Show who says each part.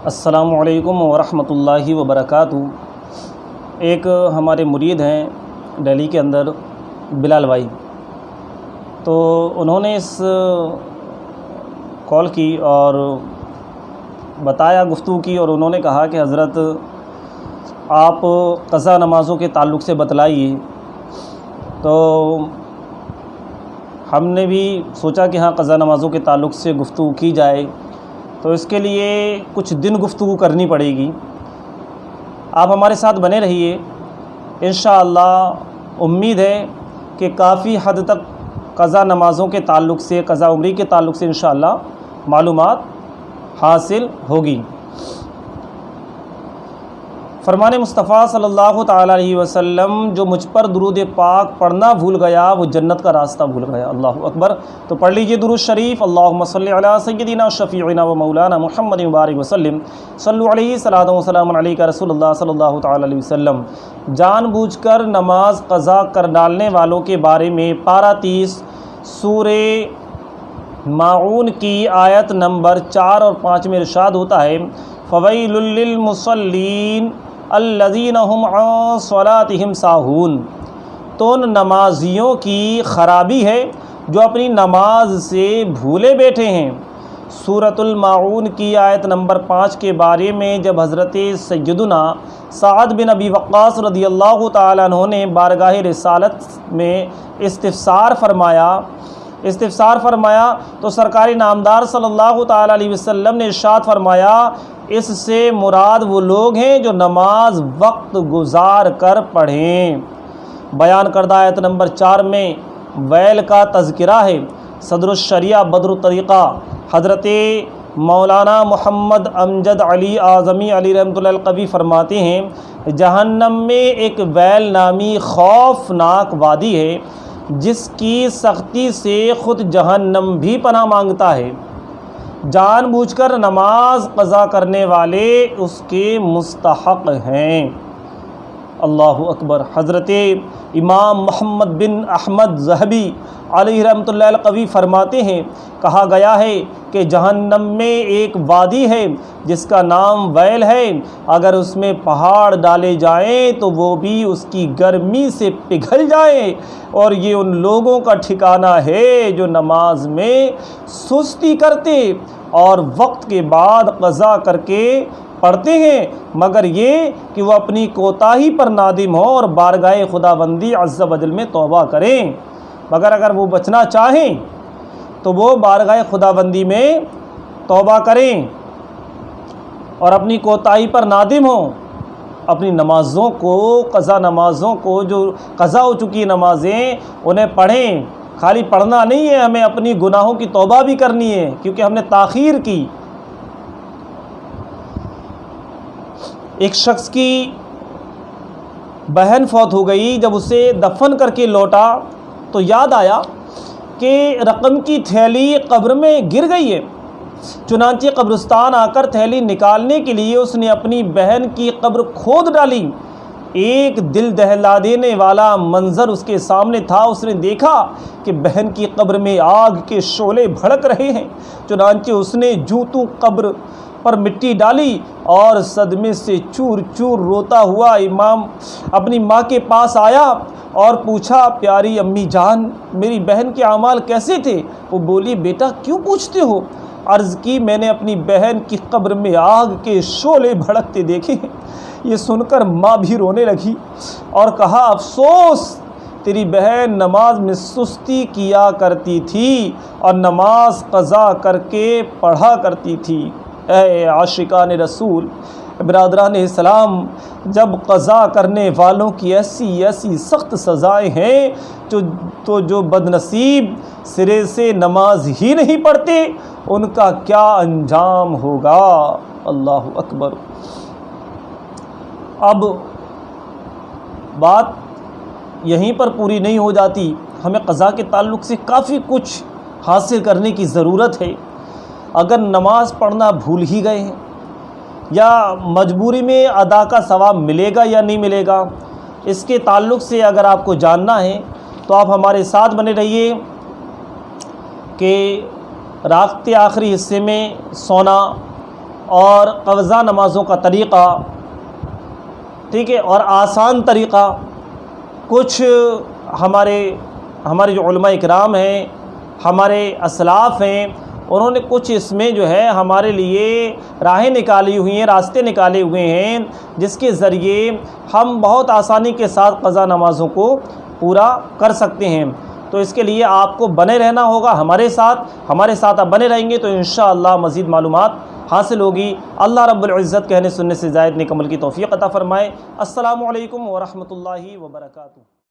Speaker 1: السلام علیکم ورحمۃ اللہ وبرکاتہ۔ ایک ہمارے مرید ہیں دہلی کے اندر، بلال بھائی، تو انہوں نے اس کال کی اور بتایا، گفتگو کی، اور انہوں نے کہا کہ حضرت آپ قضا نمازوں کے تعلق سے بتلائیے۔ تو ہم نے بھی سوچا کہ ہاں قضا نمازوں کے تعلق سے گفتگو کی جائے، تو اس کے لیے کچھ دن گفتگو کرنی پڑے گی۔ آپ ہمارے ساتھ بنے رہیے، انشاءاللہ امید ہے کہ کافی حد تک قضا نمازوں کے تعلق سے، قضا عمری کے تعلق سے انشاءاللہ معلومات حاصل ہوگی۔ فرمان مصطفیٰ صلی اللہ تعالیٰ علیہ وسلم، جو مجھ پر درود پاک پڑھنا بھول گیا وہ جنت کا راستہ بھول گیا۔ اللہ اکبر۔ تو پڑھ لیجئے درود شریف، اللہم صلی علی سیدنا شفیعنا و مولانا محمد مبارک وسلم، صلو علیہ صلاۃ و سلام علیک رسول اللہ صلی اللہ تعالیٰ علیہ وسلم۔ جان بوجھ کر نماز قضا کر ڈالنے والوں کے بارے میں پارہ 30 سورہ ماعون کی آیت نمبر 4 اور 5 میں ارشاد ہوتا ہے، فویل للمصلین الذین هم عن صلاتهم ساہون۔ تو ان نمازیوں کی خرابی ہے جو اپنی نماز سے بھولے بیٹھے ہیں۔ سورۃ الماعون کی آیت نمبر 5 کے بارے میں جب حضرت سیدنا سعد بن ابی وقاص رضی اللہ تعالیٰ عنہ نے بارگاہ رسالت میں استفسار فرمایا تو سرکار نامدار صلی اللہ تعالیٰ علیہ وسلم نے ارشاد فرمایا، اس سے مراد وہ لوگ ہیں جو نماز وقت گزار کر پڑھیں۔ بیان کردہ آیت نمبر 4 میں ویل کا تذکرہ ہے۔ صدر الشریعہ بدر الطریقہ حضرت مولانا محمد امجد علی اعظمی علی رحمۃ اللہ القوی فرماتے ہیں، جہنم میں ایک ویل نامی خوفناک وادی ہے جس کی سختی سے خود جہنم بھی پناہ مانگتا ہے۔ جان بوجھ کر نماز قضا کرنے والے اس کے مستحق ہیں۔ اللہ اکبر۔ حضرت امام محمد بن احمد ذہبی علیہ رحمۃ اللہ القوی فرماتے ہیں، کہا گیا ہے کہ جہنم میں ایک وادی ہے جس کا نام ویل ہے، اگر اس میں پہاڑ ڈالے جائیں تو وہ بھی اس کی گرمی سے پگھل جائیں، اور یہ ان لوگوں کا ٹھکانہ ہے جو نماز میں سستی کرتے اور وقت کے بعد قضا کر کے پڑھتے ہیں، مگر یہ کہ وہ اپنی کوتاہی پر نادم ہوں اور بارگاہ خداوندی عز و جل میں توبہ کریں۔ مگر اگر وہ بچنا چاہیں تو وہ بارگاہ خداوندی میں توبہ کریں اور اپنی کوتاہی پر نادم ہوں، اپنی نمازوں کو، قضا نمازوں کو، جو قضا ہو چکی نمازیں انہیں پڑھیں۔ خالی پڑھنا نہیں ہے، ہمیں اپنی گناہوں کی توبہ بھی کرنی ہے، کیونکہ ہم نے تاخیر کی۔ ایک شخص کی بہن فوت ہو گئی، جب اسے دفن کر کے لوٹا تو یاد آیا کہ رقم کی تھیلی قبر میں گر گئی ہے۔ چنانچہ قبرستان آ کر تھیلی نکالنے کے لیے اس نے اپنی بہن کی قبر کھود ڈالی۔ ایک دل دہلا دینے والا منظر اس کے سامنے تھا۔ اس نے دیکھا کہ بہن کی قبر میں آگ کے شعلے بھڑک رہے ہیں۔ چنانچہ اس نے جوتوں قبر پر مٹی ڈالی اور صدمے سے چور چور روتا ہوا امام اپنی ماں کے پاس آیا اور پوچھا، پیاری امی جان، میری بہن کے اعمال کیسے تھے؟ وہ بولی، بیٹا کیوں پوچھتے ہو؟ عرض کی، میں نے اپنی بہن کی قبر میں آگ کے شعلے بھڑکتے دیکھے ہیں۔ یہ سن کر ماں بھی رونے لگی اور کہا، افسوس، تیری بہن نماز میں سستی کیا کرتی تھی اور نماز قضا کر کے پڑھا کرتی تھی۔ اے عاشقان رسول، برادران اسلام، جب قضا کرنے والوں کی ایسی سخت سزائیں ہیں تو جو بد نصیب سرے سے نماز ہی نہیں پڑھتے ان کا کیا انجام ہوگا۔ اللہ اکبر۔ اب بات یہیں پر پوری نہیں ہو جاتی، ہمیں قضا کے تعلق سے کافی کچھ حاصل کرنے کی ضرورت ہے۔ اگر نماز پڑھنا بھول ہی گئے ہیں یا مجبوری میں ادا کا ثواب ملے گا یا نہیں ملے گا، اس کے تعلق سے اگر آپ کو جاننا ہے تو آپ ہمارے ساتھ بنے رہیے کہ رات کے آخری حصے میں سونا اور قضا نمازوں کا طریقہ، ٹھیک ہے، اور آسان طریقہ، کچھ ہمارے جو علماء اکرام ہیں، ہمارے اسلاف ہیں، انہوں نے کچھ اس میں جو ہے ہمارے لیے راہیں نکالی ہوئی ہیں، راستے نکالے ہوئے ہیں، جس کے ذریعے ہم بہت آسانی کے ساتھ قضا نمازوں کو پورا کر سکتے ہیں۔ تو اس کے لیے آپ کو بنے رہنا ہوگا ہمارے ساتھ آپ بنے رہیں گے تو انشاءاللہ مزید معلومات حاصل ہوگی۔ اللہ رب العزت کہنے سننے سے زائد نیک عمل کی توفیق عطا فرمائے۔ السلام علیکم ورحمۃ اللہ وبرکاتہ۔